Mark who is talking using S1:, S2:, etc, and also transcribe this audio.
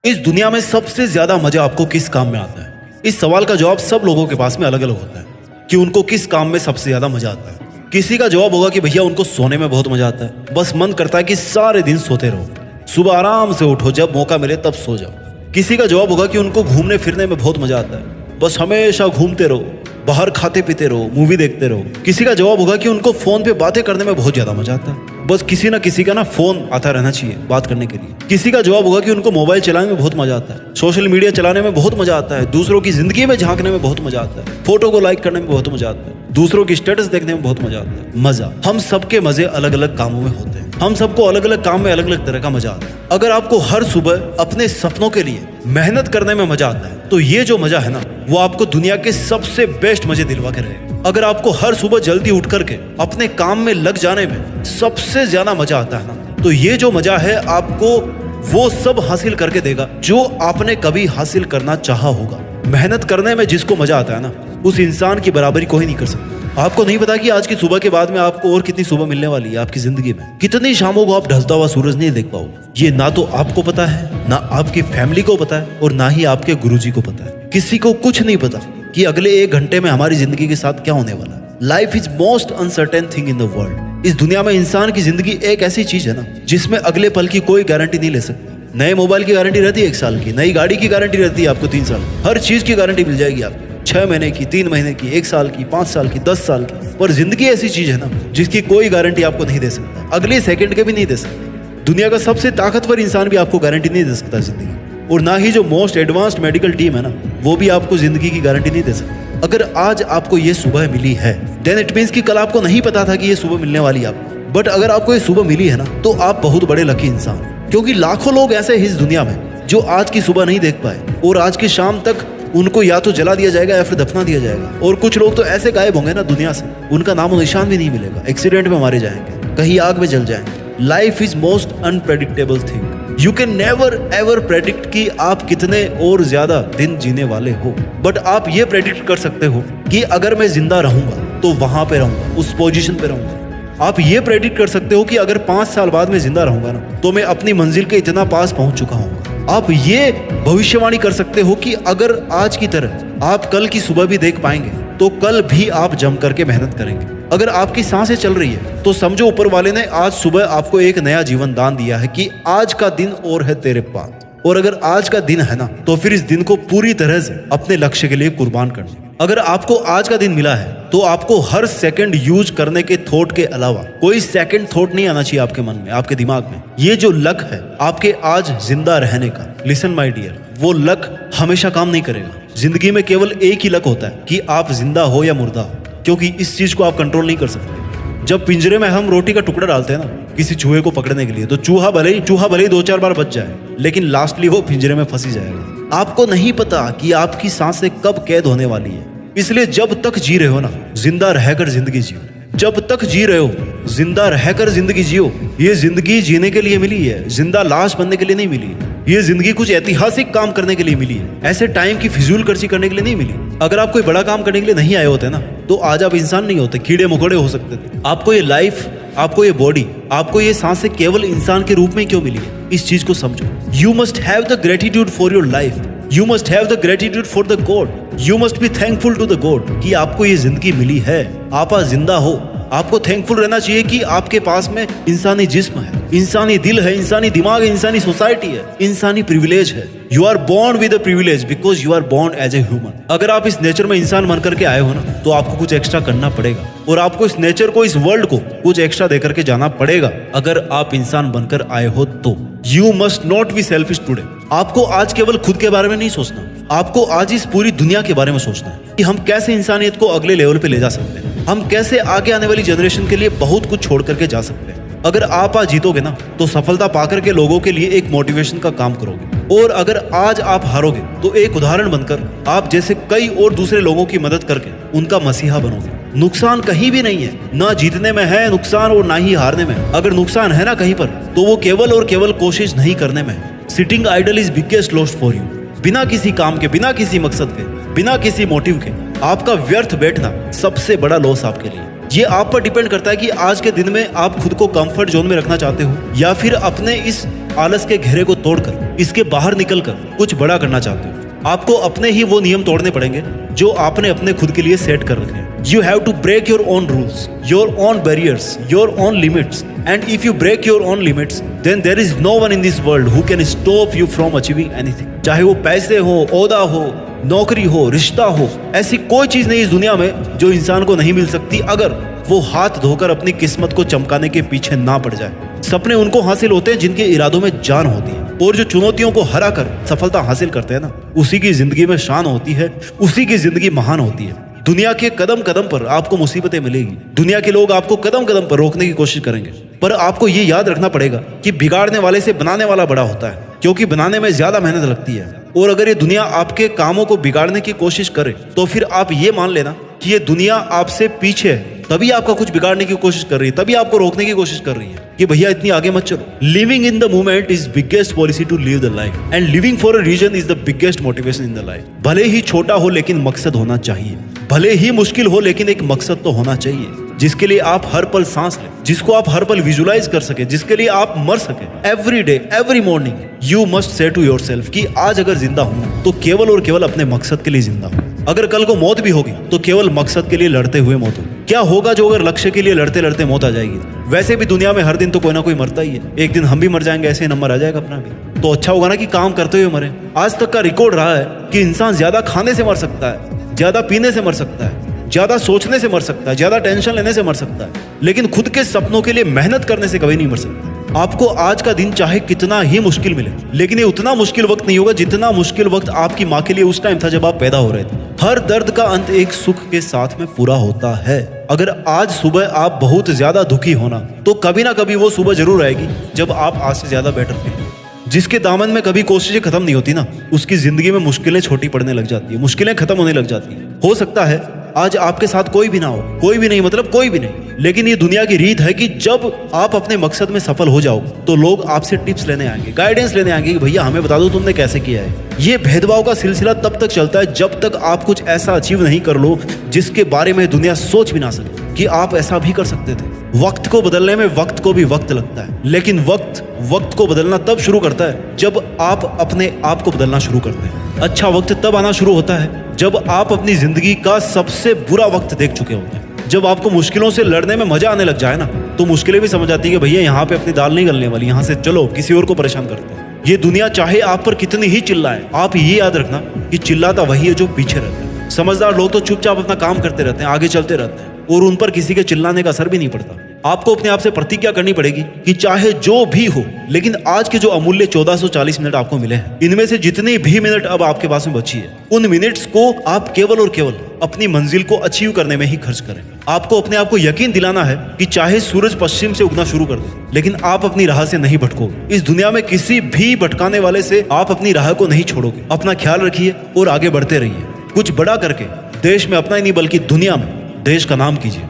S1: इस दुनिया में सबसे ज्यादा मजा आपको किस काम में आता है? इस सवाल का जवाब सब लोगों के पास में अलग अलग होता है कि उनको किस काम में सबसे ज्यादा मजा आता है। किसी का जवाब होगा कि भैया उनको सोने में बहुत मजा आता है, बस मन करता है कि सारे दिन सोते रहो, सुबह आराम से उठो, जब मौका मिले तब सो जाओ। किसी का जवाब होगा कि उनको घूमने फिरने में बहुत मजा आता है, बस हमेशा घूमते रहो, बाहर खाते पीते रहो, मूवी देखते रहो। किसी का जवाब होगा कि उनको फोन पे बातें करने में बहुत ज्यादा मजा आता है, बस किसी ना किसी का ना फोन आता रहना चाहिए बात करने के लिए। किसी का जवाब होगा कि उनको मोबाइल चलाने में बहुत मजा आता है, सोशल मीडिया चलाने में बहुत मजा आता है, दूसरों की जिंदगी में झांकने में बहुत मजा आता है, फोटो को लाइक करने में बहुत मजा आता है, दूसरों की स्टेटस देखने में बहुत मजा आता है। मजा, हम सबके मजे अलग अलग कामों में होते हैं, हम सबको अलग अलग काम में अलग अलग तरह का मजा आता है। अगर आपको हर सुबह अपने सपनों के लिए मेहनत करने में मजा आता है, तो ये जो मजा है ना, वो आपको दुनिया के सबसे बेस्ट मजे दिलवा के रहेगा। अगर आपको हर सुबह जल्दी उठ करके अपने काम में लग जाने में सबसे ज्यादा मजा आता है ना, तो ये जो मजा है आपको वो सब हासिल करके देगा जो आपने कभी हासिल करना चाहा होगा। मेहनत करने में जिसको मजा आता है ना, उस इंसान की बराबरी कोई नहीं कर सकता। आपको नहीं पता कि आज की सुबह के बाद में आपको और कितनी सुबह मिलने वाली है आपकी जिंदगी में, कितनी शामों को आप ढलता हुआ सूरज नहीं देख पाओगे। ये ना तो आपको पता है, ना आपकी फैमिली को पता है, और ना ही आपके गुरुजी को पता है। किसी को कुछ नहीं पता कि अगले 1 घंटे में हमारी जिंदगी के साथ क्या होने वाला है। Life is most uncertain thing in the world. इस दुनिया में इंसान की जिंदगी एक ऐसी चीज है ना, जिसमें अगले पल की कोई गारंटी नहीं ले सकता। नए मोबाइल की गारंटी रहती है 1 साल की, नई गाड़ी की गारंटी रहती है आपको 3 साल, हर चीज की गारंटी मिल जाएगी आपको, 6 महीने की, 3 महीने की, 1 साल की, 5 साल की, 10 साल की। पर जिंदगी ऐसी चीज है ना, जिसकी कोई गारंटी आपको नहीं दे सकता, अगले सेकंड के भी नहीं दे सकता। दुनिया का सबसे ताकतवर इंसान भी आपको गारंटी नहीं दे सकता जिंदगी, और ना ही जो मोस्ट एडवांस्ड मेडिकल टीम है ना, वो भी आपको जिंदगी की गारंटी नहीं दे सकती। अगर आज आपको ये सुबह मिली है, देन इट मींस कि कल आपको नहीं पता था कि ये सुबह मिलने वाली है आपको। बट अगर आपको ये सुबह मिली है ना, तो आप बहुत बड़े लकी इंसान, क्योंकि लाखों लोग ऐसे हैं इस दुनिया में जो आज की सुबह नहीं देख पाए, और आज की शाम तक उनको या तो जला दिया जाएगा या फिर दफना दिया जाएगा। और कुछ लोग तो ऐसे गायब होंगे ना दुनिया से, उनका नामो निशान भी नहीं मिलेगा, एक्सीडेंट में मारे जाएंगे, कहीं आग में जल जाएंगे। Life is most unpredictable thing. You can never ever predict कि आप कितने और ज्यादा दिन जीने वाले हो, बट आप ये प्रेडिक्ट कर सकते हो कि अगर मैं जिंदा रहूंगा तो वहां पे रहूंगा, उस पोजीशन पे रहूंगा। आप ये प्रेडिक्ट कर सकते हो कि अगर 5 साल बाद मैं जिंदा रहूंगा ना, तो मैं अपनी मंजिल के इतना पास पहुंच चुका हूंगा। आप ये भविष्यवाणी कर सकते हो कि अगर आज की तरह आप कल की सुबह भी देख पाएंगे, तो कल भी आप जम करके मेहनत करेंगे। अगर आपकी सांसें चल रही है, तो समझो ऊपर वाले ने आज सुबह आपको एक नया जीवन दान दिया है कि आज का दिन और है तेरे पास। और अगर आज का दिन है ना, तो फिर इस दिन को पूरी तरह से अपने लक्ष्य के लिए कुर्बान करना। अगर आपको आज का दिन मिला है, तो आपको हर सेकंड यूज करने के थॉट के अलावा कोई सेकंड थॉट नहीं आना चाहिए आपके मन में, आपके दिमाग में। ये जो लक है आपके आज जिंदा रहने का, लिसन माय डियर, वो लक हमेशा काम नहीं करेगा। जिंदगी में केवल एक ही लक होता है कि आप जिंदा हो या मुर्दा हो, क्योंकि इस चीज को आप कंट्रोल नहीं कर सकते। जब पिंजरे में हम रोटी का टुकड़ा डालते हैं ना किसी चूहे को पकड़ने के लिए, तो चूहा भले ही 2-4 बार बच जाए, लेकिन लास्टली वो पिंजरे में फंसी जाएगा। आपको नहीं पता कि आपकी सांसें कब कैद होने वाली है, इसलिए जब तक जी रहे हो ना, जिंदा रहकर जिंदगी जियो। जब तक जी रहे हो, जिंदा रहकर जिंदगी जियो। ये जिंदगी जीने के लिए मिली है, जिंदा लाश बनने के लिए नहीं मिली है। ये जिंदगी कुछ ऐतिहासिक काम करने के लिए मिली है, ऐसे टाइम की फिजूल खर्ची करने के लिए नहीं मिली। अगर आप कोई बड़ा काम करने के लिए नहीं आए होते ना, तो आज आप इंसान नहीं होते, कीड़े मकोड़े हो सकते थे। आपको ये लाइफ, आपको ये बॉडी, आपको ये सांसें केवल इंसान के रूप में क्यों मिली है, इस चीज को समझो। You must have the gratitude for your life, you must have the gratitude for the God, you must be thankful to the God कि आपको ये जिंदगी मिली है, आप आज जिंदा हो। आपको थैंकफुल रहना चाहिए कि आपके पास में इंसानी जिस्म है, इंसानी दिल है, इंसानी दिमाग है, इंसानी सोसाइटी है, इंसानी प्रिविलेज है। You are born with a privilege because you are born as a human. अगर आप इस नेचर में इंसान बन करके आए हो ना, तो आपको कुछ एक्स्ट्रा करना पड़ेगा, और आपको इस नेचर को, इस वर्ल्ड को कुछ एक्स्ट्रा दे करके जाना पड़ेगा। अगर आप इंसान बनकर आए हो तो you must not be selfish today. आपको आज केवल खुद के बारे में नहीं सोचना, आपको आज इस पूरी दुनिया के बारे में सोचना है कि हम कैसे इंसानियत को अगले लेवल पे ले जा सकते हैं, हम कैसे आगे आने वाली जनरेशन के लिए बहुत कुछ छोड़ करके जा सकते हैं। अगर आप आज जीतोगे ना, तो सफलता पाकर के लोगों के लिए एक मोटिवेशन का काम करोगे, और अगर आज आप हारोगे तो एक उदाहरण बनकर आप जैसे कई और दूसरे लोगों की मदद करके उनका मसीहा बनोगे। नुकसान कहीं भी नहीं है, ना जीतने में है नुकसान और ना ही हारने में। अगर नुकसान है ना कहीं पर, तो वो केवल और केवल कोशिश नहीं करने में है। Sitting idle is biggest loss for you. बिना किसी काम के, बिना किसी मकसद के, बिना किसी मोटिव के आपका व्यर्थ बैठना सबसे बड़ा लॉस आपके लिए। ये आप पर डिपेंड करता है कि आज के दिन में आप खुद को कंफर्ट जोन में रखना चाहते हो, या फिर अपने इस आलस के घेरे को तोड़कर, इसके बाहर निकलकर कुछ बड़ा करना चाहते हो, आपको अपने ही वो नियम तोड़ने पड़ेंगे जो आपने अपने खुद के लिए सेट कर रखे हैं। You have to break your own rules, your own barriers, your own limits. And if you break your own limits, then there is no one in this world who can stop you from achieving anything. चाहे वो पैसे हो, ओहदा हो, नौकरी हो, रिश्ता हो, ऐसी कोई चीज नहीं इस दुनिया में जो इंसान को नहीं मिल सकती अगर वो हाथ धोकर अपनी किस्मत को चमकाने के पीछे ना पड़ जाए। सपने उनको हासिल होते हैं जिनके इरादों में जान होती है, और जो चुनौतियों को हरा कर सफलता हासिल करते हैं ना, उसी की जिंदगी में शान होती है, उसी की जिंदगी महान होती है। दुनिया के कदम कदम पर आपको मुसीबतें मिलेगी, दुनिया के लोग आपको कदम कदम पर रोकने की कोशिश करेंगे, पर आपको ये याद रखना पड़ेगा कि बिगाड़ने वाले से बनाने वाला बड़ा होता है, क्योंकि बनाने में ज्यादा मेहनत लगती है। और अगर ये दुनिया आपके कामों को बिगाड़ने की कोशिश करे तो फिर आप ये मान लेना कि ये दुनिया आपसे पीछे है, तभी आपका कुछ बिगाड़ने की कोशिश कर रही है, तभी आपको रोकने की कोशिश कर रही है कि भैया इतनी आगे मत चलो। Living in the moment is biggest policy to live the life, and living for a reason is the biggest motivation in the life. भले ही छोटा हो लेकिन मकसद होना चाहिए, भले ही मुश्किल हो लेकिन एक मकसद तो होना चाहिए, जिसके लिए आप हर पल सांस लें, जिसको आप हर पल विजुलाइज कर सके, जिसके लिए आप मर सके। Every day every morning you must say to yourself कि आज अगर जिंदा हूं तो केवल और केवल अपने मकसद के लिए जिंदा हूं। अगर कल को मौत भी होगी तो केवल मकसद के लिए लड़ते हुए मौत होगी। क्या होगा जो अगर लक्ष्य के लिए लड़ते लड़ते मौत आ जाएगी? वैसे भी दुनिया में हर दिन तो कोई ना कोई मरता ही है, एक दिन हम भी मर जाएंगे, ऐसे नंबर आ जाएगा अपना भी। तो अच्छा होगा ना कि काम करते हुए मरे। आज तक का रिकॉर्ड रहा है कि इंसान ज्यादा खाने से मर सकता है, ज्यादा पीने से मर सकता है, ज्यादा सोचने से मर सकता है, ज्यादा टेंशन लेने से मर सकता है, लेकिन खुद के सपनों के लिए मेहनत करने से कभी नहीं मर सकता। आपको आज का दिन चाहे कितना ही मुश्किल मिले, लेकिन ये उतना मुश्किल वक्त नहीं होगा जितना मुश्किल वक्त आपकी माँ के लिए उस टाइम था जब आप पैदा हो रहे थे। हर दर्द का अंत एक सुख के साथ में पूरा होता है। अगर आज सुबह आप बहुत ज्यादा दुखी होना, तो कभी ना कभी वो सुबह जरूर आएगी जब आप आज से ज्यादा बेटर फील। जिसके दामन में कभी कोशिशें खत्म नहीं होती ना, उसकी जिंदगी में मुश्किलें छोटी पड़ने लग जाती है, मुश्किलें खत्म होने लग जाती है। हो सकता है आज आपके साथ कोई भी ना हो, कोई भी नहीं मतलब कोई भी नहीं, लेकिन ये दुनिया की रीत है कि जब आप अपने मकसद में सफल हो जाओ तो लोग आपसे टिप्स लेने आएंगे, गाइडेंस लेने आएंगे कि भैया हमें बता दो तुमने कैसे किया है। ये भेदभाव का सिलसिला तब तक चलता है जब तक आप कुछ ऐसा अचीव नहीं कर लो जिसके बारे में दुनिया सोच भी ना सके कि आप ऐसा भी कर सकते थे। वक्त को बदलने में वक्त को भी वक्त लगता है, लेकिन वक्त को बदलना तब शुरू करता है जब आप अपने आप को बदलना शुरू करते हैं। अच्छा वक्त तब आना शुरू होता है जब आप अपनी जिंदगी का सबसे बुरा वक्त देख चुके होते हैं। जब आपको मुश्किलों से लड़ने में मजा आने लग जाए ना, तो मुश्किलें भी समझ आती है कि भैया यहाँ पे अपनी दाल नहीं गलने वाली, यहाँ से चलो किसी और को परेशान करते हैं। ये दुनिया चाहे आप पर कितनी ही चिल्लाए, आप ये याद रखना कि चिल्लाता वही है जो पीछे रहता है। समझदार लोग तो चुपचाप अपना काम करते रहते हैं, आगे चलते रहते हैं, और उन पर किसी के चिल्लाने का असर भी नहीं पड़ता। आपको अपने आप से प्रतिज्ञा करनी पड़ेगी कि चाहे जो भी हो, लेकिन आज के जो अमूल्य 1440 मिनट आपको मिले हैं, इनमें से जितनी भी मिनट अब आपके पास में बची है, उन मिनट्स को आप केवल और केवल अपनी मंजिल को अचीव करने में ही खर्च करें। आपको अपने आप को यकीन दिलाना है कि चाहे सूरज पश्चिम से उगना शुरू कर दे, लेकिन आप अपनी राह से नहीं भटकोगे। इस दुनिया में किसी भी भटकाने वाले से आप अपनी राह को नहीं छोड़ोगे। अपना ख्याल रखिए और आगे बढ़ते रहिए। कुछ बड़ा करके देश में अपना ही नहीं बल्कि दुनिया में देश का नाम कीजिए।